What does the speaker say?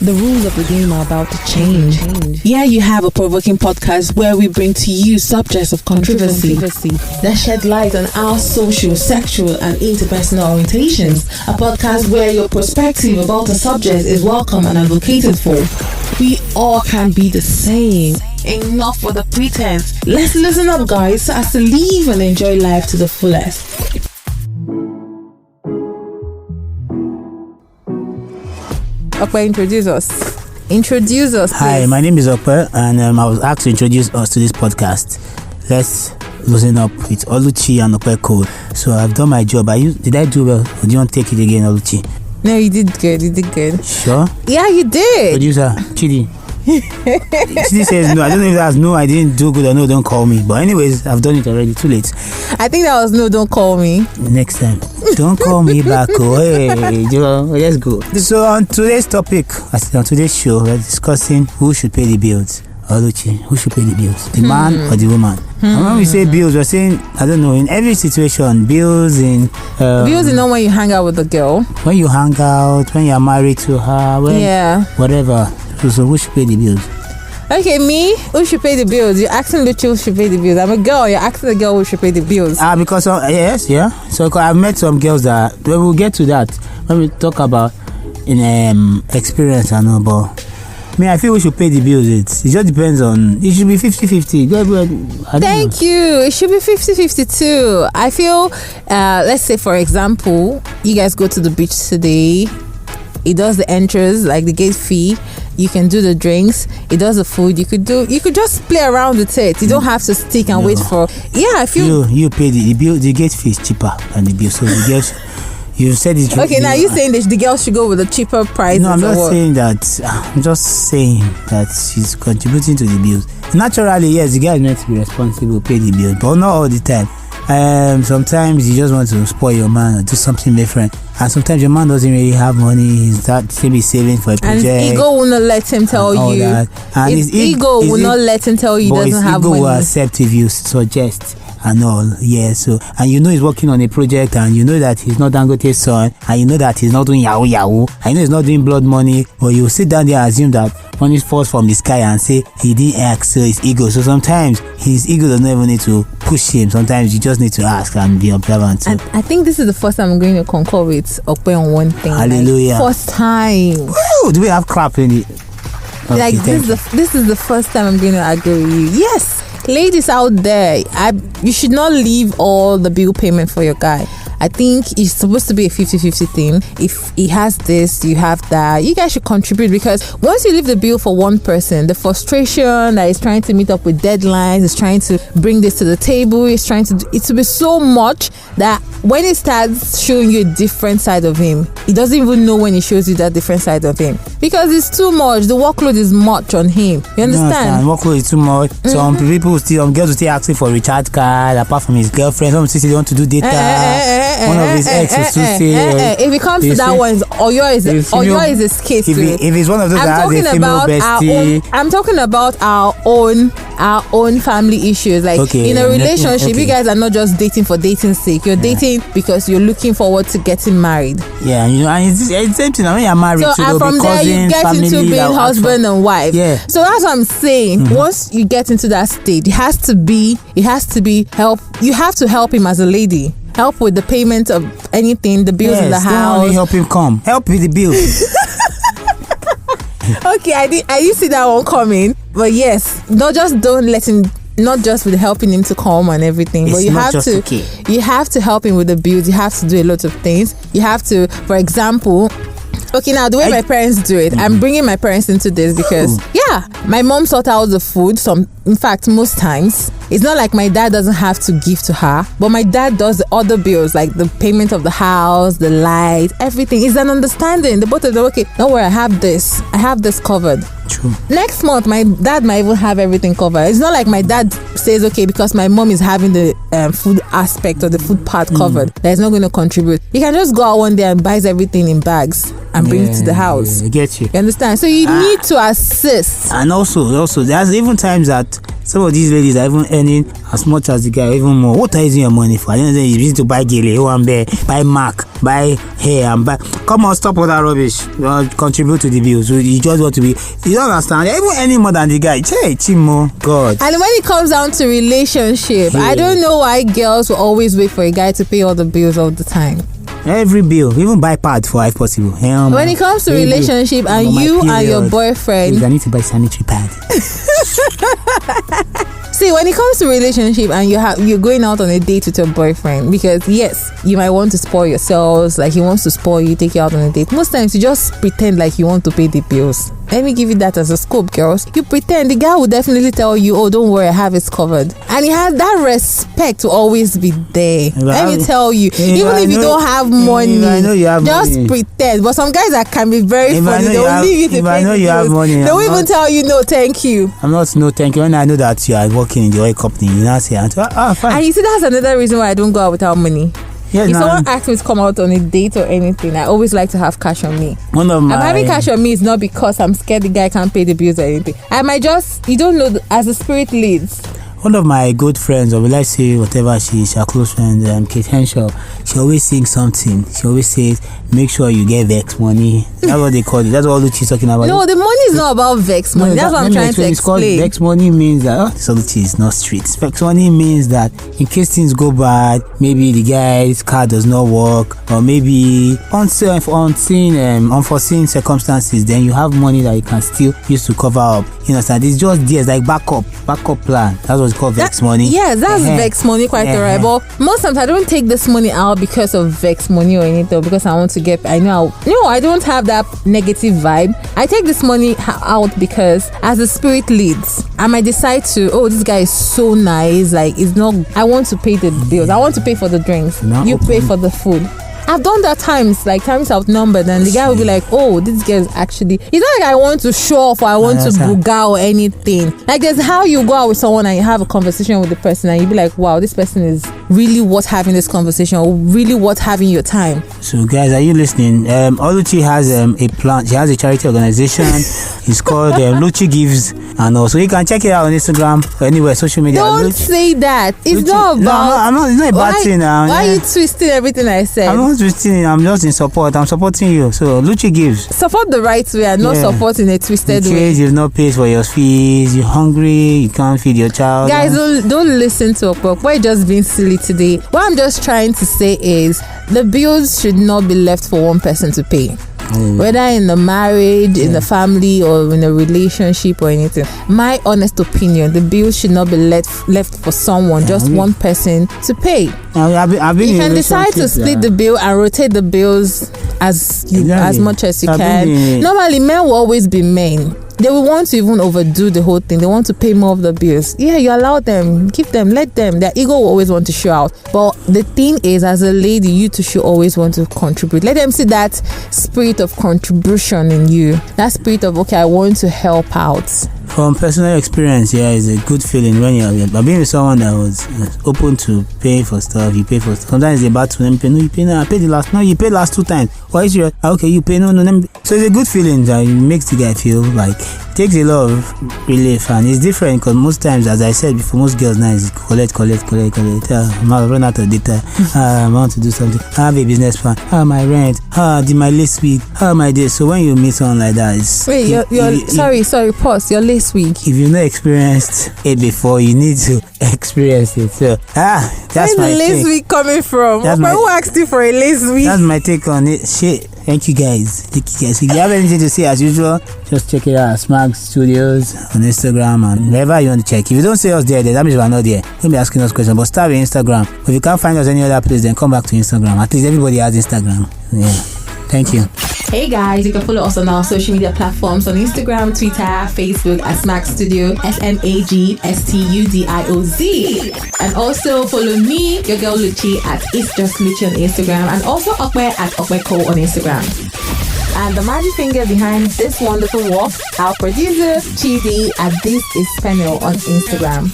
The rules of the game are about to change. Here you have a provoking podcast where we bring to you subjects of controversy that shed light on our social, sexual, and interpersonal orientations. A podcast where your perspective about a subject is welcome and advocated for. We all can be the same. Enough for the pretense. Let's listen up, guys, so as to live and enjoy life to the fullest. Okpa, introduce us. Hi, please. my name is Okpa, and I was asked to introduce us to this podcast. Let's listen up with Oluchi and Okpa Code. So I've done my job. Did I do well? Or do you want to take it again, Oluchi? No, you did good. Sure? Yeah, you did. Producer, Chidi. Chidi says no. I don't know if that's no, I didn't do good or no, don't call me. But anyways, I've done it already. Too late. I think that was no, don't call me. Next time. Don't call me back. Oh, hey, let's go. So on today's topic, on today's show, we're discussing who should pay the bills. Oluchi, who should pay the bills? The man or the woman? And when we say bills, we're saying, I don't know, in every situation, bills in... bills, you know, when you hang out with the girl. When you hang out, when you're married to her, whatever. So who should pay the bills? Okay, me? Who should pay the bills? You're asking Luchi who should pay the bills. I'm a girl, you're asking the girl who should pay the bills. Because, yes. So I've met some girls that, we'll get to that when we talk about in experience and all, but I feel we should pay the bills. It just depends on, it should be 50-50. Thank you. It should be 50-50 too. I feel, let's say for example, you guys go to the beach today. It does the entrance, like the gate fee. You can do the drinks. It does the food. You could just play around with it. You don't have to stick and wait for. Yeah, I feel you pay the bill. The gate fee is cheaper than the bill. So the girls, you said it. Okay, now you're saying that the girl should go with the cheaper price. No, I'm not saying that. I'm just saying that she's contributing to the bills. Naturally, yes, the guy is meant to be responsible, pay the bill, but not all the time. Sometimes you just want to spoil your man or do something different, and sometimes your man doesn't really have money. He's maybe saving for a project, and his ego will not let him tell you that. And his ego will not let him tell you he doesn't have money. His ego will accept if you suggest and all. Yeah, so, and you know he's working on a project, and you know that he's not Dangote's son, and you know that he's not doing yahoo, and you know he's not doing blood money, but you sit down there and assume that money falls from the sky and say he didn't ask, so his ego. So sometimes his ego doesn't even need to push him. Sometimes you just need to ask and be observant. So. And I think this is the first time I'm going to concur with Okpe on one thing. Hallelujah. Like, first time. Woo! Do we have clap in it? Okay, like this is the first time I'm going to agree with you. Yes. Ladies out there, you should not leave all the bill payment for your guy. I think it's supposed to be a 50-50 thing. If he has this, you have that. You guys should contribute, because once you leave the bill for one person, the frustration that is trying to meet up with deadlines, is trying to bring this to the table, it will be so much that when he starts showing you a different side of him, he doesn't even know when he shows you that different side of him, because it's too much. The workload is much on him. You understand? Workload is too much. Some girls will still asking for a recharge card apart from his girlfriend. Some still want to do data. One of his exes to say. If it comes to that one, Oyo is a case. If it's one of those that has a female bestie. I'm talking about our own family issues. Like in a relationship, you guys are not just dating for dating's sake. You're dating because you're looking forward to getting married. Yeah, you know, and it's the same thing. When you're married, so and from there you get into being husband and wife. Yeah. So that's what I'm saying. Once you get into that state, it has to be help. You have to help him as a lady. Help with the payment of anything, the bills in the house. Don't only help him come. Help with the bills. Okay, I didn't see that one coming. But yes, not just with helping him to come and everything, but you have to help him with the bills. You have to do a lot of things. You have to, for example, okay, now the way my parents do it, I'm bringing my parents into this because my mom sort out the food. In fact, most times it's not like my dad doesn't have to give to her, but my dad does the other bills, like the payment of the house, the light, everything. It's an understanding. The both of them, okay, don't worry, I have this covered. True. Next month, my dad might even have everything covered. It's not like my dad says, okay, because my mom is having the food aspect or the food part covered, that is not going to contribute. You can just go out one day and buys everything in bags and bring it to the house. I get you. You understand? So you need to assist. And also, there's even times that Some of these ladies are even earning as much as the guy, even more. What are you using your money for? I don't know, you using to buy gele, buy Mac, buy hair, and buy. Come on, stop all that rubbish. Contribute to the bills. You just want to be. You don't understand. You're even earning more than the guy. Hey, Chimo, God. And when it comes down to relationship, I don't know why girls will always wait for a guy to pay all the bills all the time. Every bill, even buy pad for if possible. When it comes to relationship and you and your boyfriend, I need to buy sanitary pad. See, when it comes to relationship and you're going out on a date with your boyfriend, because yes, you might want to spoil yourselves, like he wants to spoil you, take you out on a date. Most times you just pretend like you want to pay the bills. Let me give you that as a scope, girls. You pretend. The guy will definitely tell you, oh, don't worry, I have it covered. And he has that respect to always be there. Let me tell you, even if you don't have money, just pretend. But some guys that can be very funny, they will leave you to pay the bills. They will even tell you, no, thank you. I'm not no thank you. When I know that you are working in the oil company, you now say, fine. And you see, that's another reason why I don't go out without money. If someone asks me to come out on a date or anything, I always like to have cash on me. I'm having cash on me is not because I'm scared the guy can't pay the bills or anything. I might just, you don't know, as the spirit leads. One of my good friends, or let's say whatever she is, her close friend, Kate Henshaw, she always sings something. She always says, make sure you get vex money. That's what they call it. That's what Luchi's talking about. No, the money is not about vex money. That's what I'm trying to explain. Vex money means that, Luchi is not street. Vex money means that in case things go bad, maybe the guy's car does not work, or maybe unforeseen circumstances, then you have money that you can still use to cover up. You understand? It's just there, it's like backup plan. That's what it's called, vex money. Yes, that's vex money, quite alright. But most times I don't take this money out because of vex money or anything, because I want to get. I don't have that negative vibe. I take this money out because as the spirit leads, I might decide to. Oh, this guy is so nice. Like it's not. I want to pay the bills. I want to pay for the drinks. You pay for the food. I've done that times outnumbered, and the guy will be like, oh, this girl is actually, it's not like I want to show off or I want to buga or anything. Like there's how you go out with someone and you have a conversation with the person and you be like, wow, this person is really worth having this conversation, or really worth having your time. So guys, are you listening? Oluchi has a plan. She has a charity organization. It's called Luchi Gives, and also you can check it out on Instagram or anywhere, social media. Don't say that. It's Luchi, not about. No, it's not a bad thing now. Why are you twisting everything I said? I'm not twisting. I'm just in support. I'm supporting you. So Luchi Gives. Support the right way and not support in a twisted way. In case you've not paid for your fees, you're hungry, you can't feed your child. Guys, don't listen to Okpok. We're just being silly today. What I'm just trying to say is the bills should not be left for one person to pay. Whether in the marriage, in the family, or in a relationship or anything. My honest opinion, the bills should not be left for someone, just one person to pay. I've been you can decide to split the bill and rotate the bills as much as you can. Normally, men will always be men. They will want to even overdo the whole thing. They want to pay more of the bills. Yeah, you allow them, give them, let them. Their ego will always want to show out. But the thing is, as a lady, you too should always want to contribute. Let them see that spirit of contribution in you. That spirit of, okay, I want to help out. From personal experience, it's a good feeling when you're being with someone that was open to paying for stuff. You pay for stuff. Sometimes it's about to them pay. No, you pay. No, I paid the last. No, you paid last 2 times. Why is your okay? You pay. No. So it's a good feeling that it makes the guy feel like takes a lot of relief, and it's different because most times, as I said before, most girls now is collect. I'm run out of data. I want to do something. I have a business plan. My rent. Did my last week. My day. So when you meet someone like that, it's sorry. Pause. Your last week. If you've not experienced it before, you need to experience it. So that's my take. Where's the last week coming from? Who asked you for a last week? That's my take on it. Shit. Thank you guys. If you have anything to say, as usual, just check it out at Smag Studios on Instagram and wherever you want to check. If you don't see us there, that means we're not there. Don't be asking us questions, but start with Instagram. If you can't find us any other place, then come back to Instagram. At least everybody has Instagram. Yeah. Thank you. Hey guys, you can follow us on our social media platforms on Instagram, Twitter, Facebook at Smag Studio, SMAG STUDIOZ. And also follow me, your girl Luchi, at It's Just Luchi on Instagram, and also Okwe at Okweko on Instagram. And the magic finger behind this wonderful work, our producer, Chidi, at This Is Penel on Instagram.